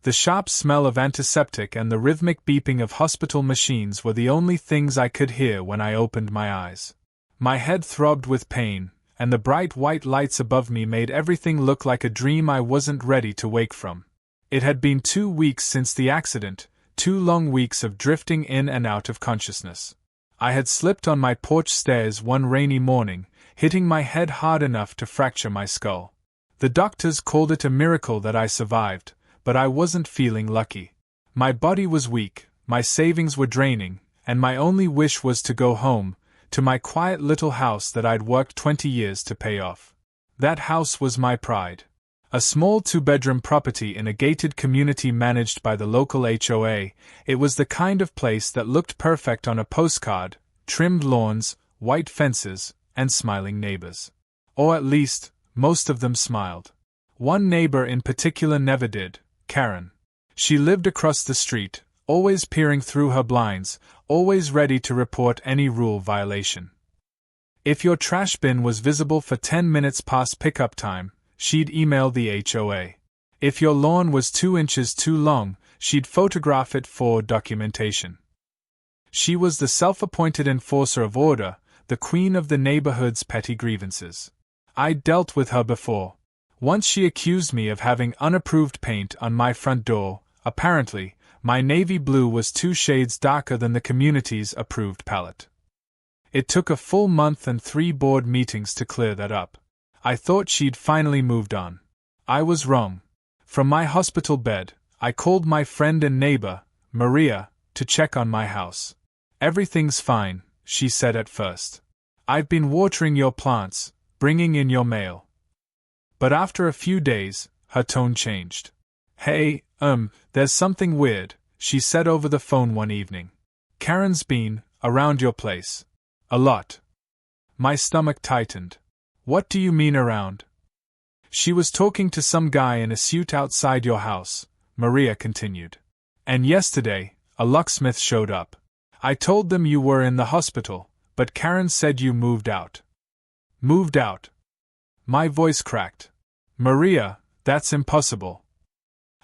The sharp smell of antiseptic and the rhythmic beeping of hospital machines were the only things I could hear when I opened my eyes. My head throbbed with pain, and the bright white lights above me made everything look like a dream I wasn't ready to wake from. It had been 2 weeks since the accident, 2 long weeks of drifting in and out of consciousness. I had slipped on my porch stairs one rainy morning, hitting my head hard enough to fracture my skull. The doctors called it a miracle that I survived, but I wasn't feeling lucky. My body was weak, my savings were draining, and my only wish was to go home, to my quiet little house that I'd worked 20 years to pay off. That house was my pride. A small 2-bedroom property in a gated community managed by the local HOA, it was the kind of place that looked perfect on a postcard: trimmed lawns, white fences, and smiling neighbors. Or at least, most of them smiled. One neighbor in particular never did, Karen. She lived across the street, always peering through her blinds, always ready to report any rule violation. If your trash bin was visible for 10 minutes past pickup time, she'd email the HOA. If your lawn was 2 inches too long, she'd photograph it for documentation. She was the self-appointed enforcer of order, the queen of the neighborhood's petty grievances. I'd dealt with her before. Once she accused me of having unapproved paint on my front door. Apparently, my navy blue was 2 shades darker than the community's approved palette. It took a full month and 3 board meetings to clear that up. I thought she'd finally moved on. I was wrong. From my hospital bed, I called my friend and neighbor, Maria, to check on my house. "Everything's fine," she said at first. "I've been watering your plants, bringing in your mail." But after a few days, her tone changed. "Hey, there's something weird," she said over the phone one evening. "Karen's been around your place. A lot." My stomach tightened. "What do you mean around?" "She was talking to some guy in a suit outside your house," Maria continued. "And yesterday, a locksmith showed up. I told them you were in the hospital, but Karen said you moved out." "Moved out?" My voice cracked. "Maria, that's impossible."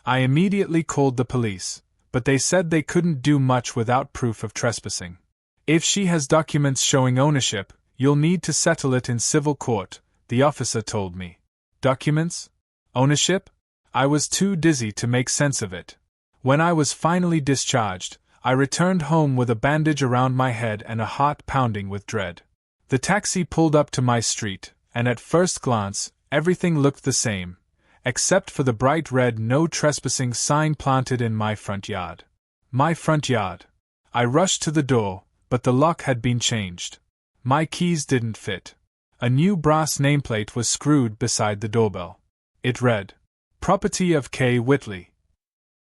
I immediately called the police, but they said they couldn't do much without proof of trespassing. "If she has documents showing ownership, you'll need to settle it in civil court," the officer told me. Documents? Ownership? I was too dizzy to make sense of it. When I was finally discharged, I returned home with a bandage around my head and a heart pounding with dread. The taxi pulled up to my street, and at first glance, everything looked the same, except for the bright red "No Trespassing" sign planted in my front yard. My front yard. I rushed to the door, but the lock had been changed. My keys didn't fit. A new brass nameplate was screwed beside the doorbell. It read, "Property of K. Whitley."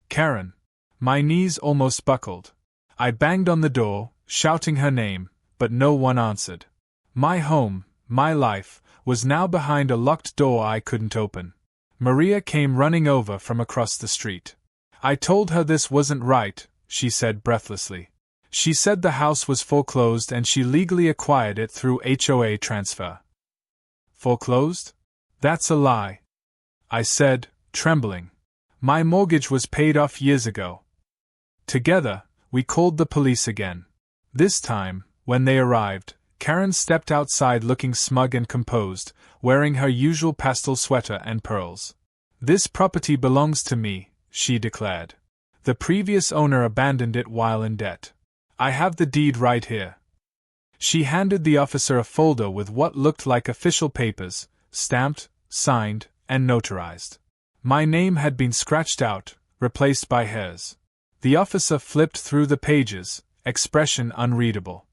Karen. My knees almost buckled. I banged on the door, shouting her name, but no one answered. My home, my life, was now behind a locked door I couldn't open. Maria came running over from across the street. "I told her this wasn't right," she said breathlessly. "She said the house was foreclosed and she legally acquired it through HOA transfer." "Foreclosed? That's a lie," I said, trembling. "My mortgage was paid off years ago." Together, we called the police again. This time, when they arrived, Karen stepped outside looking smug and composed, wearing her usual pastel sweater and pearls. "This property belongs to me," she declared. "The previous owner abandoned it while in debt. I have the deed right here." She handed the officer a folder with what looked like official papers, stamped, signed, and notarized. My name had been scratched out, replaced by hers. The officer flipped through the pages, expression unreadable.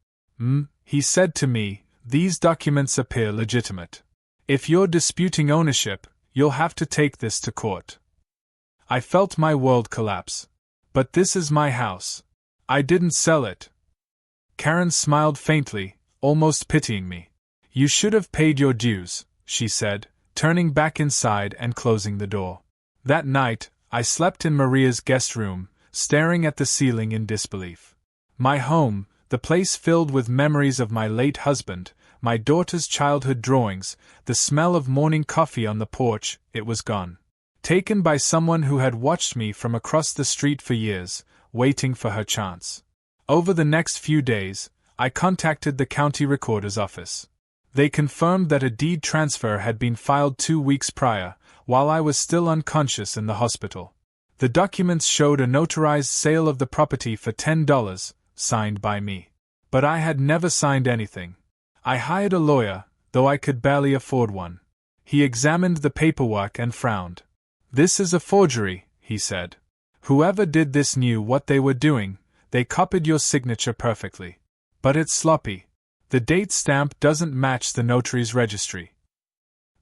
He said to me, "These documents appear legitimate. If you're disputing ownership, you'll have to take this to court." I felt my world collapse. "But this is my house. I didn't sell it." Karen smiled faintly, almost pitying me. "You should have paid your dues," she said, turning back inside and closing the door. That night, I slept in Maria's guest room, staring at the ceiling in disbelief. My home, the place filled with memories of my late husband, my daughter's childhood drawings, the smell of morning coffee on the porch, it was gone. taken by someone who had watched me from across the street for years, waiting for her chance. Over the next few days, I contacted the county recorder's office. They confirmed that a deed transfer had been filed 2 weeks prior, while I was still unconscious in the hospital. The documents showed a notarized sale of the property for $10, signed by me. But I had never signed anything. I hired a lawyer, though I could barely afford one. He examined the paperwork and frowned. "This is a forgery," he said. "Whoever did this knew what they were doing. They copied your signature perfectly. But it's sloppy. The date stamp doesn't match the notary's registry."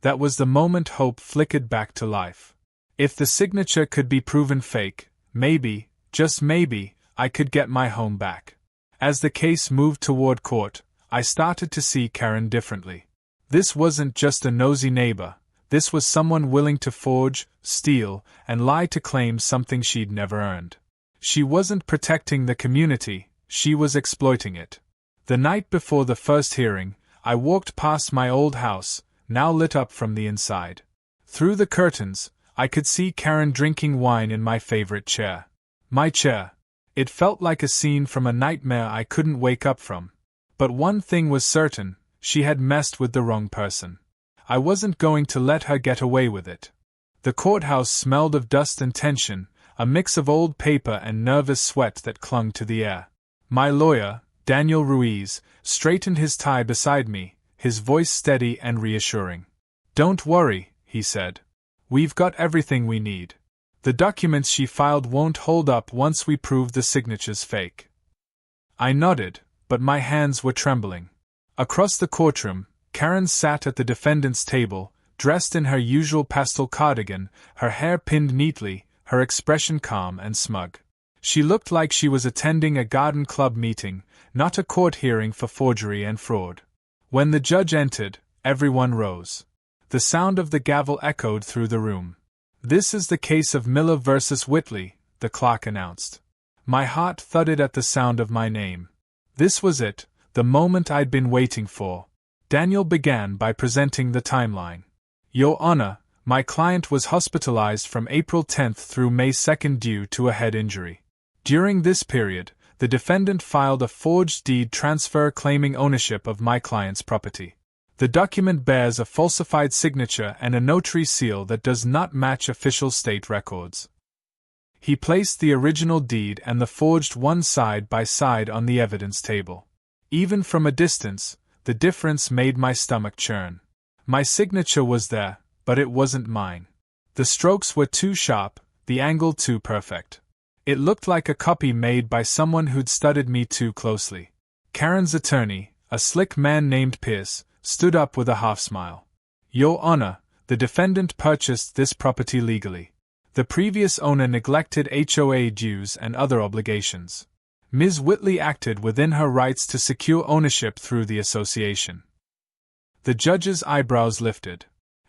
That was the moment hope flickered back to life. If the signature could be proven fake, maybe, just maybe, I could get my home back. As the case moved toward court, I started to see Karen differently. This wasn't just a nosy neighbor. This was someone willing to forge, steal, and lie to claim something she'd never earned. She wasn't protecting the community, she was exploiting it. The night before the first hearing, I walked past my old house, now lit up from the inside. Through the curtains, I could see Karen drinking wine in my favorite chair. My chair. It felt like a scene from a nightmare I couldn't wake up from. But one thing was certain, she had messed with the wrong person. I wasn't going to let her get away with it. The courthouse smelled of dust and tension, a mix of old paper and nervous sweat that clung to the air. My lawyer, Daniel Ruiz, straightened his tie beside me, his voice steady and reassuring. "Don't worry," he said. "We've got everything we need. The documents she filed won't hold up once we prove the signature's fake." I nodded, but my hands were trembling. Across the courtroom, Karen sat at the defendant's table, dressed in her usual pastel cardigan, her hair pinned neatly, her expression calm and smug. She looked like she was attending a garden club meeting, not a court hearing for forgery and fraud. When the judge entered, everyone rose. The sound of the gavel echoed through the room. "This is the case of Miller versus Whitley," the clerk announced. My heart thudded at the sound of my name. This was it, the moment I'd been waiting for. Daniel began by presenting the timeline. "Your Honor, my client was hospitalized from April 10th through May 2nd due to a head injury. During this period, the defendant filed a forged deed transfer claiming ownership of my client's property. The document bears a falsified signature and a notary seal that does not match official state records." He placed the original deed and the forged one side by side on the evidence table. Even from a distance, the difference made my stomach churn. My signature was there, but it wasn't mine. The strokes were too sharp, the angle too perfect. It looked like a copy made by someone who'd studied me too closely. Karen's attorney, a slick man named Pierce, stood up with a half-smile. "Your Honor, the defendant purchased this property legally. The previous owner neglected HOA dues and other obligations. Ms. Whitley acted within her rights to secure ownership through the association." The judge's eyebrows lifted.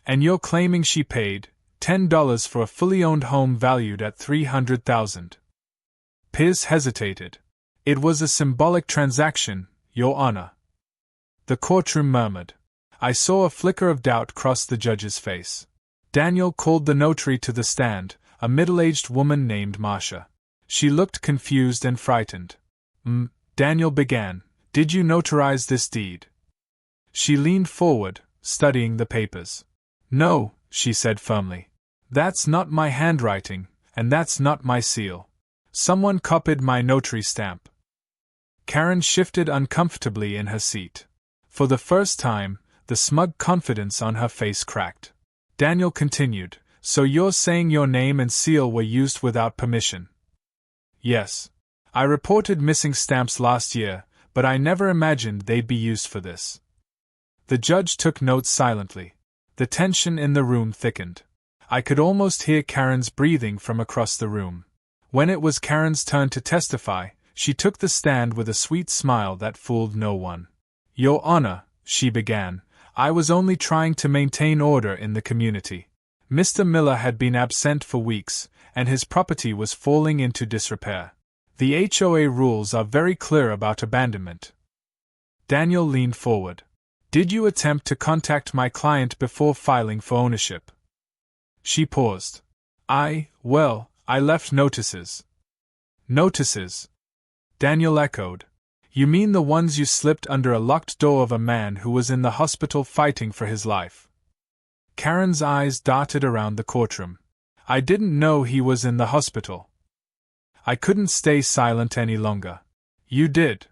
"And you're claiming she paid $10 for a fully owned home valued at $300,000. Pierce hesitated. "It was a symbolic transaction, Your Honor." The courtroom murmured. I saw a flicker of doubt cross the judge's face. Daniel called the notary to the stand, a middle-aged woman named Marcia. She looked confused and frightened. Daniel began, "Did you notarize this deed?" She leaned forward, studying the papers. "No," she said firmly. "That's not my handwriting, and that's not my seal. Someone copied my notary stamp." Karen shifted uncomfortably in her seat. For the first time, the smug confidence on her face cracked. Daniel continued, "So you're saying your name and seal were used without permission?" "Yes. I reported missing stamps last year, but I never imagined they'd be used for this." The judge took notes silently. The tension in the room thickened. I could almost hear Karen's breathing from across the room. When it was Karen's turn to testify, she took the stand with a sweet smile that fooled no one. "Your Honor," she began, "I was only trying to maintain order in the community. Mr. Miller had been absent for weeks, and his property was falling into disrepair. The HOA rules are very clear about abandonment." Daniel leaned forward. "Did you attempt to contact my client before filing for ownership?" She paused. Well, I left notices. Notices? Daniel echoed. You mean the ones you slipped under a locked door of a man who was in the hospital fighting for his life? Karen's eyes darted around the courtroom. I didn't know he was in the hospital. I couldn't stay silent any longer. You did,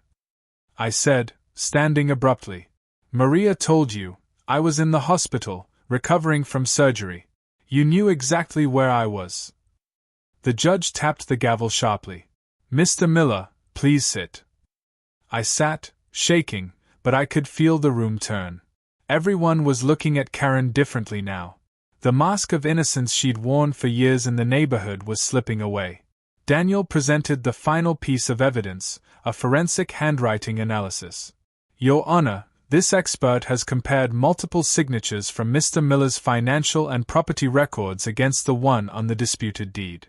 I said, standing abruptly. Maria told you. I was in the hospital, recovering from surgery. You knew exactly where I was. The judge tapped the gavel sharply. Mr. Miller, please sit. I sat, shaking, but I could feel the room turn. Everyone was looking at Karen differently now. The mask of innocence she'd worn for years in the neighborhood was slipping away. Daniel presented the final piece of evidence, a forensic handwriting analysis. Your Honor, this expert has compared multiple signatures from Mr. Miller's financial and property records against the one on the disputed deed.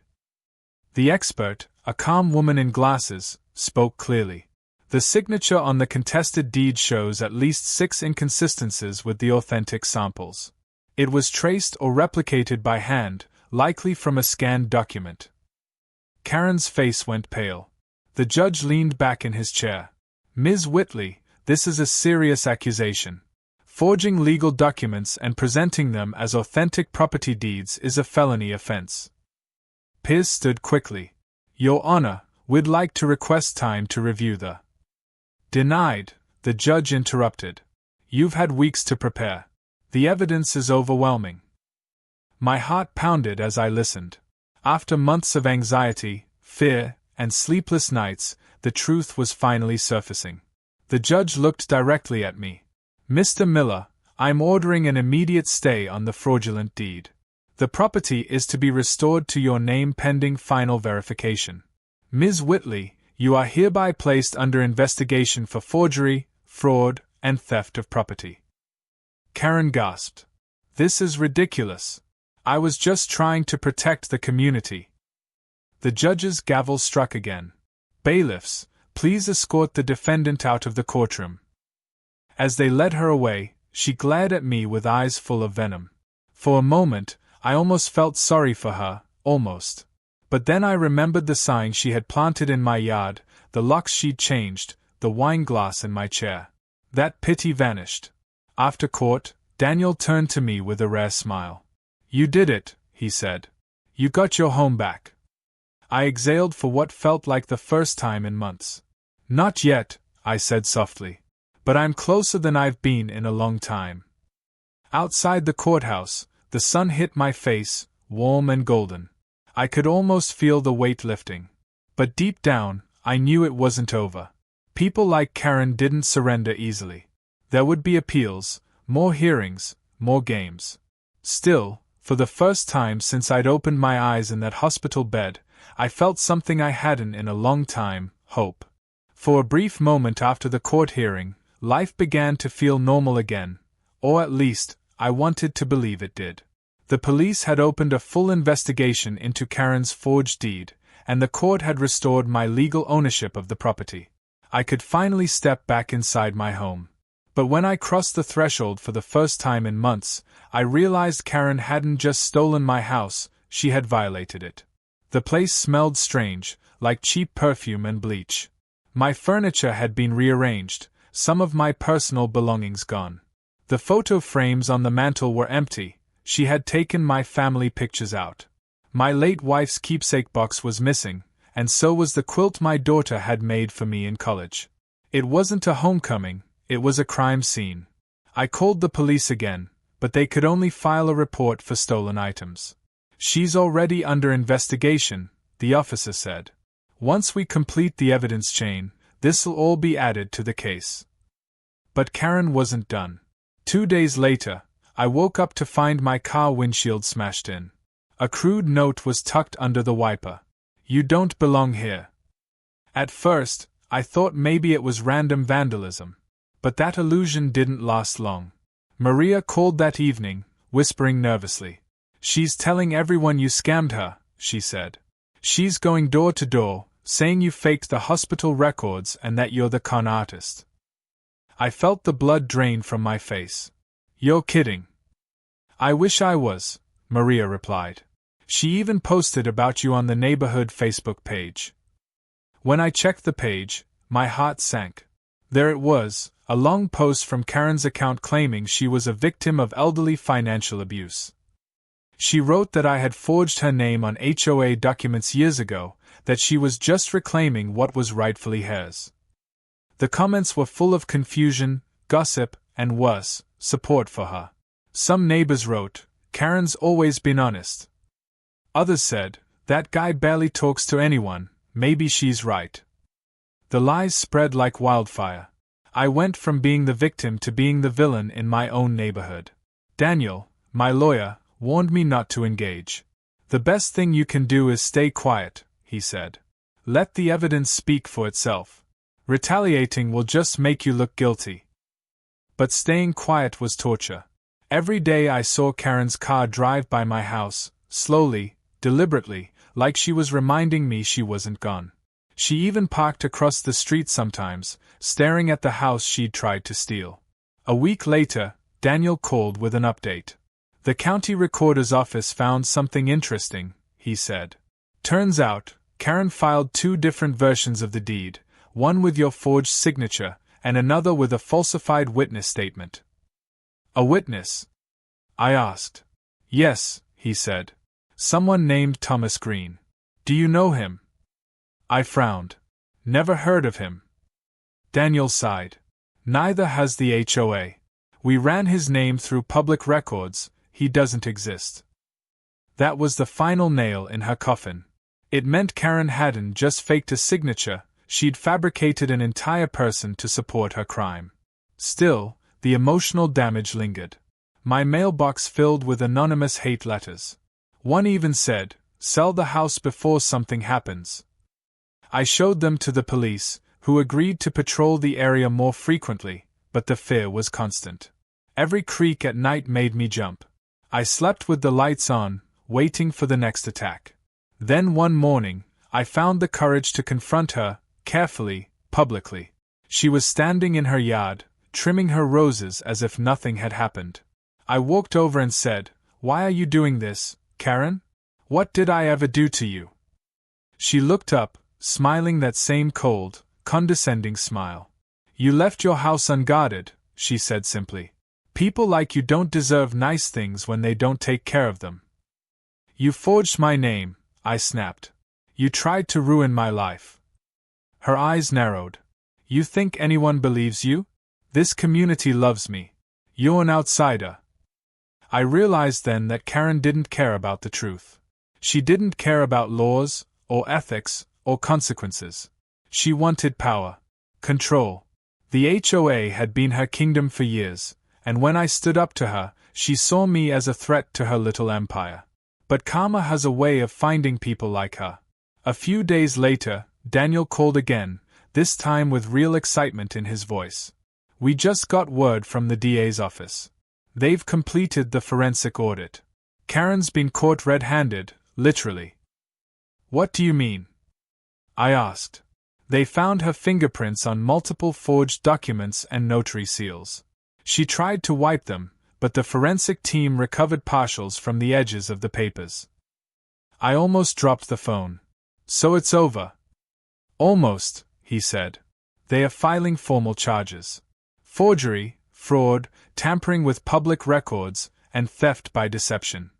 The expert, a calm woman in glasses, spoke clearly. The signature on the contested deed shows at least 6 inconsistencies with the authentic samples. It was traced or replicated by hand, likely from a scanned document. Karen's face went pale. The judge leaned back in his chair. Ms. Whitley, this is a serious accusation. Forging legal documents and presenting them as authentic property deeds is a felony offense. Piers stood quickly. Your Honor, we'd like to request time to review the... Denied, the judge interrupted. You've had weeks to prepare. The evidence is overwhelming. My heart pounded as I listened. After months of anxiety, fear, and sleepless nights, the truth was finally surfacing. The judge looked directly at me. Mr. Miller, I'm ordering an immediate stay on the fraudulent deed. The property is to be restored to your name pending final verification. Ms. Whitley, you are hereby placed under investigation for forgery, fraud, and theft of property. Karen gasped. This is ridiculous. I was just trying to protect the community. The judge's gavel struck again. Bailiffs, please escort the defendant out of the courtroom. As they led her away, she glared at me with eyes full of venom. For a moment, I almost felt sorry for her, almost. But then I remembered the sign she had planted in my yard, the locks she'd changed, the wine glass in my chair. That pity vanished. After court, Daniel turned to me with a rare smile. You did it, he said. You got your home back. I exhaled for what felt like the first time in months. Not yet, I said softly. But I'm closer than I've been in a long time. Outside the courthouse, the sun hit my face, warm and golden. I could almost feel the weight lifting. But deep down, I knew it wasn't over. People like Karen didn't surrender easily. There would be appeals, more hearings, more games. Still, for the first time since I'd opened my eyes in that hospital bed, I felt something I hadn't in a long time, hope. For a brief moment after the court hearing, life began to feel normal again, or at least, I wanted to believe it did. The police had opened a full investigation into Karen's forged deed, and the court had restored my legal ownership of the property. I could finally step back inside my home. But when I crossed the threshold for the first time in months, I realized Karen hadn't just stolen my house, she had violated it. The place smelled strange, like cheap perfume and bleach. My furniture had been rearranged, some of my personal belongings gone. The photo frames on the mantel were empty. She had taken my family pictures out. My late wife's keepsake box was missing, and so was the quilt my daughter had made for me in college. It wasn't a homecoming, it was a crime scene. I called the police again, but they could only file a report for stolen items. She's already under investigation, the officer said. Once we complete the evidence chain, this'll all be added to the case. But Karen wasn't done. 2 days later, I woke up to find my car windshield smashed in. A crude note was tucked under the wiper. You don't belong here. At first, I thought maybe it was random vandalism. But that illusion didn't last long. Maria called that evening, whispering nervously. She's telling everyone you scammed her, she said. She's going door to door, saying you faked the hospital records and that you're the con artist. I felt the blood drain from my face. You're kidding. I wish I was, Maria replied. She even posted about you on the neighborhood Facebook page. When I checked the page, my heart sank. There it was, a long post from Karen's account claiming she was a victim of elderly financial abuse. She wrote that I had forged her name on HOA documents years ago, that she was just reclaiming what was rightfully hers. The comments were full of confusion, gossip, and worse, support for her. Some neighbors wrote, "Karen's always been honest." Others said, "That guy barely talks to anyone, maybe she's right." The lies spread like wildfire. I went from being the victim to being the villain in my own neighborhood. Daniel, my lawyer, warned me not to engage. "The best thing you can do is stay quiet," he said. "Let the evidence speak for itself. Retaliating will just make you look guilty." But staying quiet was torture. Every day I saw Karen's car drive by my house, slowly, deliberately, like she was reminding me she wasn't gone. She even parked across the street sometimes, staring at the house she'd tried to steal. A week later, Daniel called with an update. "The county recorder's office found something interesting," he said. "Turns out, Karen filed 2 different versions of the deed, one with your forged signature, and another with a falsified witness statement." "A witness?" I asked. "Yes," he said. "Someone named Thomas Green. Do you know him?" I frowned. "Never heard of him." Daniel sighed. "Neither has the HOA. We ran his name through public records, he doesn't exist." That was the final nail in her coffin. It meant Karen hadn't just faked a signature, she'd fabricated an entire person to support her crime. Still, the emotional damage lingered. My mailbox filled with anonymous hate letters. One even said, "Sell the house before something happens." I showed them to the police, who agreed to patrol the area more frequently, but the fear was constant. Every creak at night made me jump. I slept with the lights on, waiting for the next attack. Then one morning, I found the courage to confront her, carefully, publicly. She was standing in her yard, trimming her roses as if nothing had happened. I walked over and said, "Why are you doing this, Karen? What did I ever do to you?" She looked up, smiling that same cold, condescending smile. "You left your house unguarded," she said simply. "People like you don't deserve nice things when they don't take care of them." "You forged my name," I snapped. "You tried to ruin my life." Her eyes narrowed. "You think anyone believes you? This community loves me. You're an outsider." I realized then that Karen didn't care about the truth. She didn't care about laws, or ethics, or consequences. She wanted power. Control. The HOA had been her kingdom for years, and when I stood up to her, she saw me as a threat to her little empire. But karma has a way of finding people like her. A few days later, Daniel called again, this time with real excitement in his voice. "We just got word from the DA's office. They've completed the forensic audit. Karen's been caught red-handed, literally." "What do you mean?" I asked. "They found her fingerprints on multiple forged documents and notary seals. She tried to wipe them, but the forensic team recovered partials from the edges of the papers." I almost dropped the phone. "So it's over?" "Almost," he said. "They are filing formal charges. Forgery, fraud, tampering with public records, and theft by deception."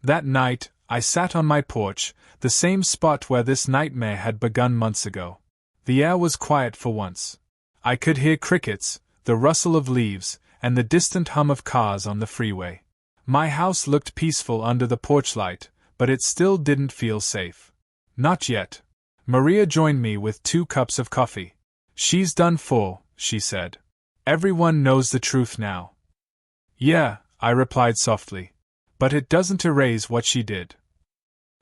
That night, I sat on my porch, the same spot where this nightmare had begun months ago. The air was quiet for once. I could hear crickets, the rustle of leaves, and the distant hum of cars on the freeway. My house looked peaceful under the porch light, but it still didn't feel safe. Not yet. Maria joined me with 2 cups of coffee. "She's done for," she said. "Everyone knows the truth now." "Yeah," I replied softly. "But it doesn't erase what she did."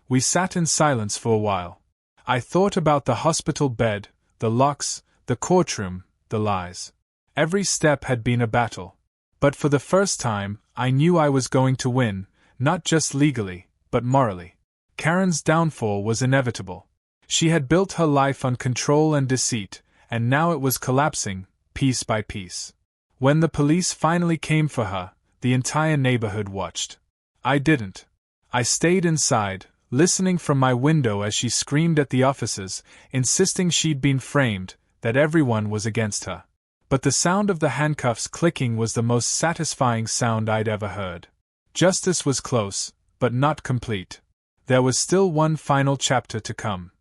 We sat in silence for a while. I thought about the hospital bed, the locks, the courtroom, the lies. Every step had been a battle. But for the first time, I knew I was going to win, not just legally, but morally. Karen's downfall was inevitable. She had built her life on control and deceit, and now it was collapsing, piece by piece. When the police finally came for her, the entire neighborhood watched. I didn't. I stayed inside, listening from my window as she screamed at the officers, insisting she'd been framed, that everyone was against her. But the sound of the handcuffs clicking was the most satisfying sound I'd ever heard. Justice was close, but not complete. There was still one final chapter to come.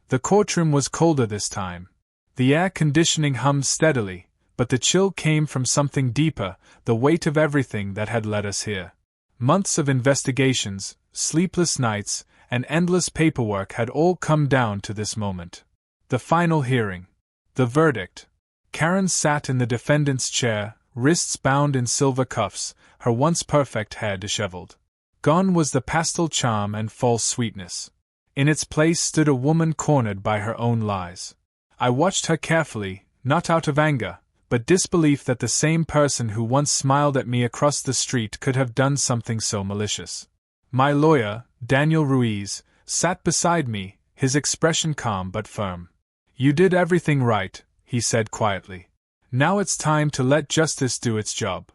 The courtroom was colder this time. The air conditioning hummed steadily, but the chill came from something deeper, the weight of everything that had led us here. Months of investigations, sleepless nights, and endless paperwork had all come down to this moment. The final hearing. The verdict. Karen sat in the defendant's chair, wrists bound in silver cuffs, her once perfect hair disheveled. Gone was the pastel charm and false sweetness. In its place stood a woman cornered by her own lies. I watched her carefully, not out of anger, but disbelief that the same person who once smiled at me across the street could have done something so malicious. My lawyer, Daniel Ruiz, sat beside me, his expression calm but firm. "You did everything right," he said quietly. "Now it's time to let justice do its job."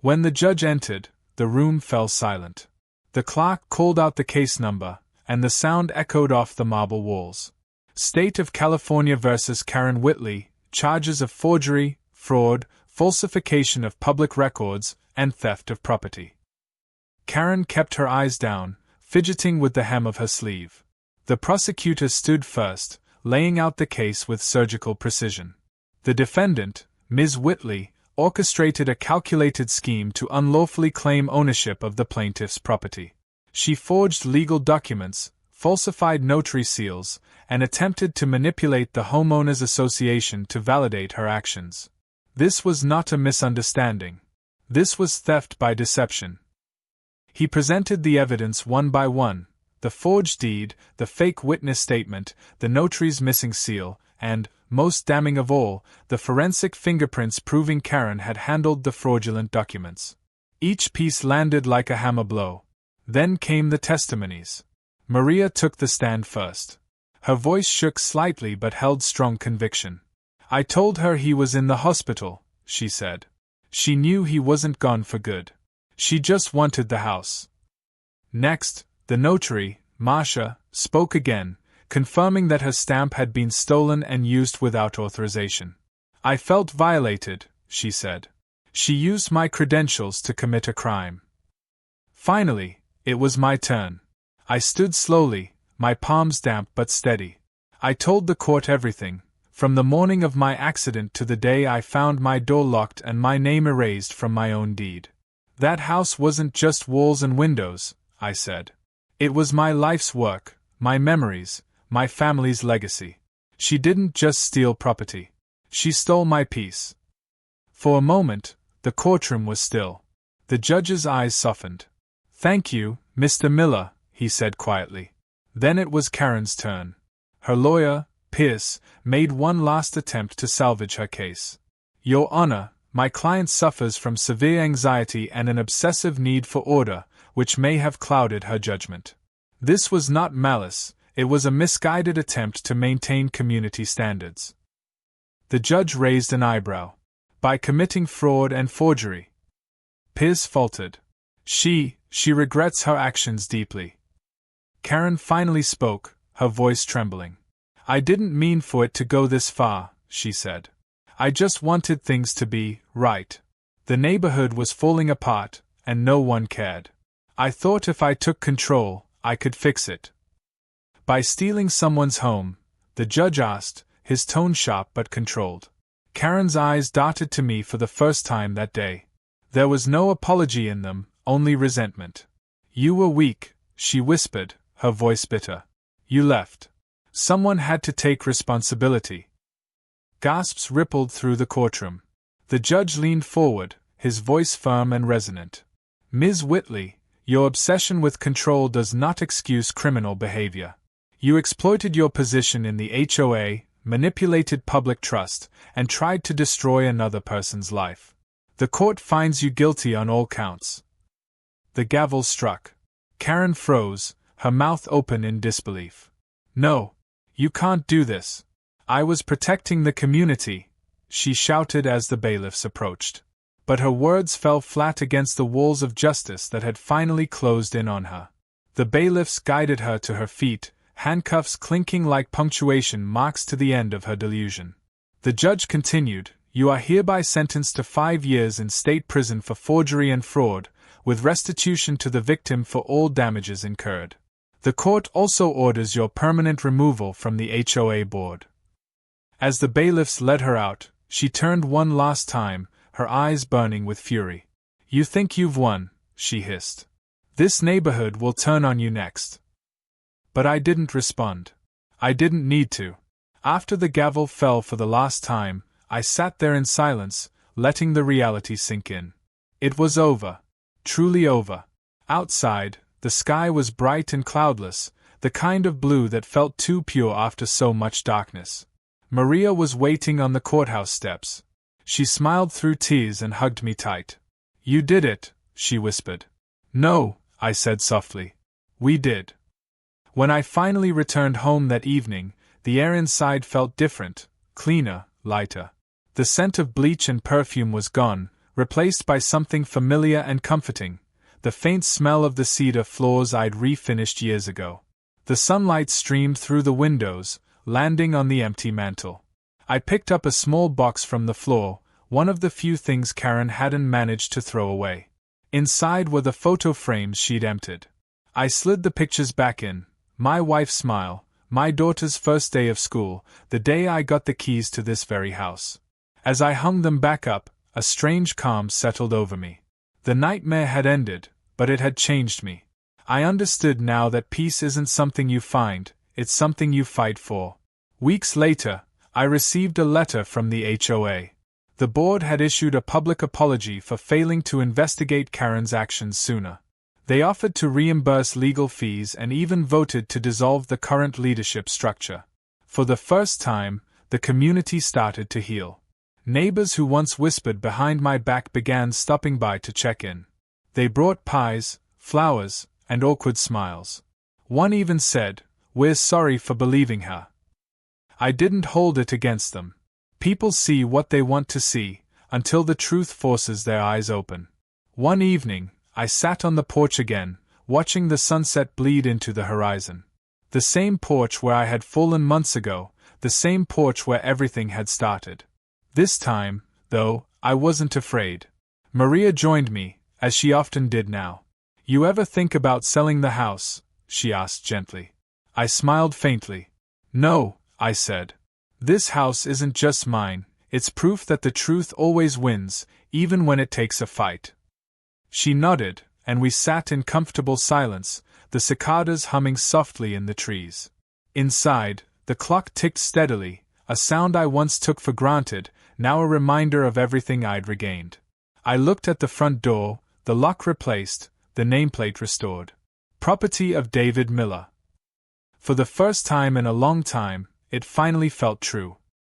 When the judge entered, the room fell silent. The clerk called out the case number, and the sound echoed off the marble walls. State of California versus Karen Whitley, charges of forgery, fraud, falsification of public records, and theft of property. Karen kept her eyes down, fidgeting with the hem of her sleeve. The prosecutor stood first, laying out the case with surgical precision. The defendant, Ms. Whitley, orchestrated a calculated scheme to unlawfully claim ownership of the plaintiff's property. She forged legal documents, falsified notary seals, and attempted to manipulate the homeowners association to validate her actions. This was not a misunderstanding. This was theft by deception. He presented the evidence one by one: the forged deed, the fake witness statement, the notary's missing seal, and, most damning of all, the forensic fingerprints proving Karen had handled the fraudulent documents. Each piece landed like a hammer blow. Then came the testimonies. Maria took the stand first. Her voice shook slightly but held strong conviction. "I told her he was in the hospital," she said. "She knew he wasn't gone for good. She just wanted the house." Next, the notary, Marcia, spoke again, confirming that her stamp had been stolen and used without authorization. "I felt violated," she said. "She used my credentials to commit a crime." Finally, it was my turn. I stood slowly, my palms damp but steady. I told the court everything, from the morning of my accident to the day I found my door locked and my name erased from my own deed. "That house wasn't just walls and windows," I said. "It was my life's work, my memories, my family's legacy. She didn't just steal property. She stole my peace." For a moment, the courtroom was still. The judge's eyes softened. "Thank you, Mr. Miller," he said quietly. Then it was Karen's turn. Her lawyer, Pierce, made one last attempt to salvage her case. "Your Honor, my client suffers from severe anxiety and an obsessive need for order, which may have clouded her judgment. This was not malice, it was a misguided attempt to maintain community standards." The judge raised an eyebrow. "By committing fraud and forgery." Pierce faltered. She regrets her actions deeply." Karen finally spoke, her voice trembling. "I didn't mean for it to go this far," she said. "I just wanted things to be right. The neighborhood was falling apart, and no one cared. I thought if I took control, I could fix it." "By stealing someone's home?" the judge asked, his tone sharp but controlled. Karen's eyes darted to me for the first time that day. There was no apology in them, only resentment. "You were weak," she whispered, her voice bitter. "You left. Someone had to take responsibility." Gasps rippled through the courtroom. The judge leaned forward, his voice firm and resonant. "Ms. Whitley, your obsession with control does not excuse criminal behavior. You exploited your position in the HOA, manipulated public trust, and tried to destroy another person's life. The court finds you guilty on all counts." The gavel struck. Karen froze, her mouth open in disbelief. "No, you can't do this. I was protecting the community," she shouted as the bailiffs approached. But her words fell flat against the walls of justice that had finally closed in on her. The bailiffs guided her to her feet, handcuffs clinking like punctuation marks to the end of her delusion. The judge continued, "You are hereby sentenced to 5 years in state prison for forgery and fraud, with restitution to the victim for all damages incurred. The court also orders your permanent removal from the HOA board." As the bailiffs led her out, she turned one last time, her eyes burning with fury. "You think you've won," she hissed. "This neighborhood will turn on you next." But I didn't respond. I didn't need to. After the gavel fell for the last time, I sat there in silence, letting the reality sink in. It was over. Truly over. Outside, the sky was bright and cloudless, the kind of blue that felt too pure after so much darkness. Maria was waiting on the courthouse steps. She smiled through tears and hugged me tight. "You did it," she whispered. "No," I said softly. "We did." When I finally returned home that evening, the air inside felt different, cleaner, lighter. The scent of bleach and perfume was gone, replaced by something familiar and comforting, the faint smell of the cedar floors I'd refinished years ago. The sunlight streamed through the windows, landing on the empty mantel. I picked up a small box from the floor, one of the few things Karen hadn't managed to throw away. Inside were the photo frames she'd emptied. I slid the pictures back in, my wife's smile, my daughter's first day of school, the day I got the keys to this very house. As I hung them back up, a strange calm settled over me. The nightmare had ended, but it had changed me. I understood now that peace isn't something you find, it's something you fight for. Weeks later, I received a letter from the HOA. The board had issued a public apology for failing to investigate Karen's actions sooner. They offered to reimburse legal fees and even voted to dissolve the current leadership structure. For the first time, the community started to heal. Neighbors who once whispered behind my back began stopping by to check in. They brought pies, flowers, and awkward smiles. One even said, "We're sorry for believing her." I didn't hold it against them. People see what they want to see, until the truth forces their eyes open. One evening, I sat on the porch again, watching the sunset bleed into the horizon. The same porch where I had fallen months ago, the same porch where everything had started. This time, though, I wasn't afraid. Maria joined me, as she often did now. "You ever think about selling the house?" she asked gently. I smiled faintly. "No," I said. "This house isn't just mine, it's proof that the truth always wins, even when it takes a fight." She nodded, and we sat in comfortable silence, the cicadas humming softly in the trees. Inside, the clock ticked steadily, a sound I once took for granted, now a reminder of everything I'd regained. I looked at the front door, the lock replaced, the nameplate restored. Property of David Miller. For the first time in a long time, it finally felt true.